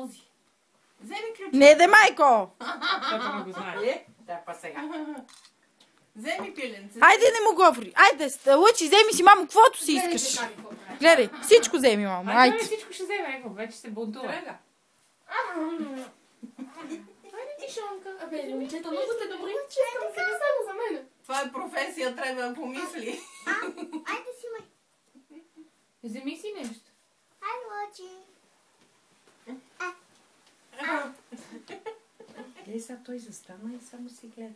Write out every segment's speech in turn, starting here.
този. Вземи ключи. Не, де, майко! Точно не го знае. Да, па сега. Вземи пиленце. Айде, не му говори. Айде, Лъчи, вземи си, мамо, каквото си искаш. Гледай, всичко вземи, мамо. Айде. Айде. Всичко ще вземе, ево, вече се бунтува. Трега. Айде ти, Шонка. Абе, момчета, много сте добри. Честно, сега само за мен. Това е професия, трябва да помисли. Айде си май. Вземи си нещо. Айде, Лъчи. Гледай сега, той застана и само си гледа.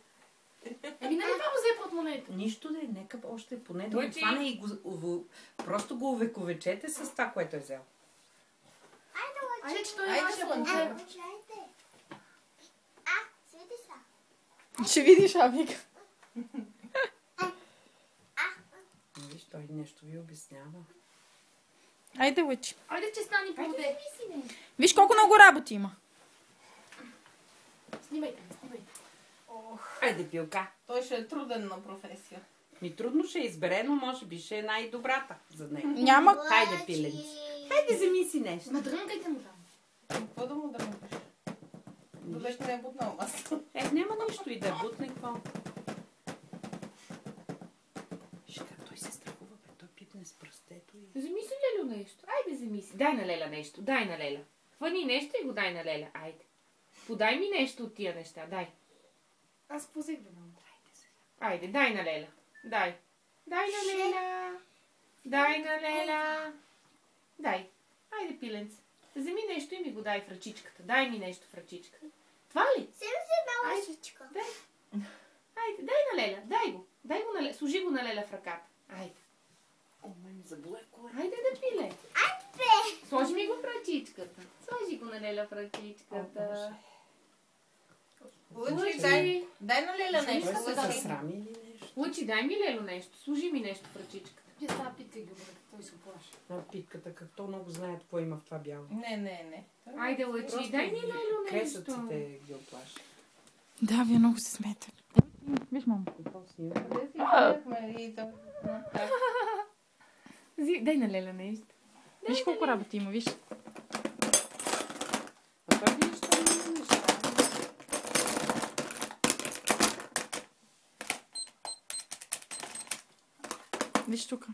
Еми, нали това го взе портмонето? Нищо да е, нека още поне да го Лъчи. хване и просто го увековечете с това, което е взел. Айде, Лъчи. Айде, че той Айде, наше Шабанка. портмонето. Лъчи, айде. Свети са. Ще видиш, Авика. Виж, той нещо ви обяснява. Айде, Лъчи. Айде, че стани поведе. Виж колко много работи има. Снимайте ме, снимайте. Айде, пилка. Той ще е труден на професия. Ми трудно ще избере, но може би ще е най-добрата за него. Няма. Хайде, пиленци. Хайде, вземи си нещо. Ма дрънкайте му там. Какво да му дрънкаш? Да вече не е бутнал масло. Няма нищо и да бутне какво. Виж как той се страхува, бе. Той пипне с пръстето и... Вземи си, Лелю, нещо. Айде, вземи си. Дай на Леля нещо. Дай на Леля. Хвани нещо и го дай на Леля. Айде. Подай ми нещо от тия неща. Дай. Аз позех бе, мамо. Айде, дай на Леля. Дай. Дай на Леля. Дай на Леля. Дай. Айде, пиленце. Вземи нещо и ми го дай в ръчичката. Дай ми нещо в ръчичката. Това ли? Сем си една лъжичка. Дай. Айде, дай на Леля. Дай го. Дай го на Леля. Служи го на Леля в ръката. Айде. О, ме ми заболе коле. Айде да пиле. Айде. Сложи ми го в ръчичката. Сложи го на Леля в ръчичката. Лъчи, дай на Леля нещо. Той се Лъчи. засрами или нещо? Лъчи, дай ми Лело нещо. Служи ми нещо в ръчичката. Вие става питка и ги обръка. Той се оплаши. А питката, както много знае какво има в това бяло. Не. Айде, Лъчи, дай ми Лело нещо. Кресъците ги оплаши. Да, вие много се смеете. Виж, мамо. Какво снимаме? Къде си гледахме и то... Дай на Леля нещо. Виж колко работи има, виж. А той виж, що не неща. Виж тук.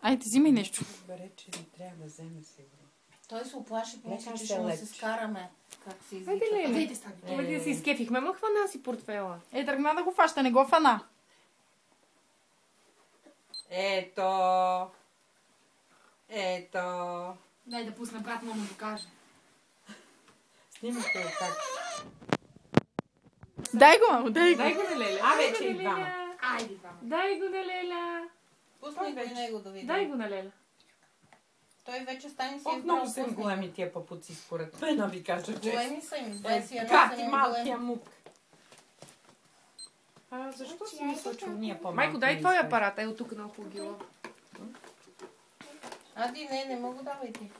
Айде, взимай нещо. Разбере, че не трябва да вземе сигурно. Той се оплаши, помисли, Нека че се ще му лепи. се скараме. Как се Айде, извика. Леля. Дайте стани. Това да се изкефихме, ма хвана си портфела. Тръгна да го фаща, не го фана. Ето. Дай да пусна брат му да покаже. Снимате го как. Дай го, мамо, дай го. Дай го на Леля. А, Дай вече го и на двама. Леля. Айде, двама. Дай го на Леля. Пусни го и него да види. Дай го на Леля. Той вече стани си От много са им големи тия папуци, според мен, ви кажа, че Големи са им. 21 са Кати им малкия големи. мук. А защо си мисля, че ние по-малко? Майко, дай не твой сме? апарат. Ето тук на охлогила. Ади, не мога давай ти.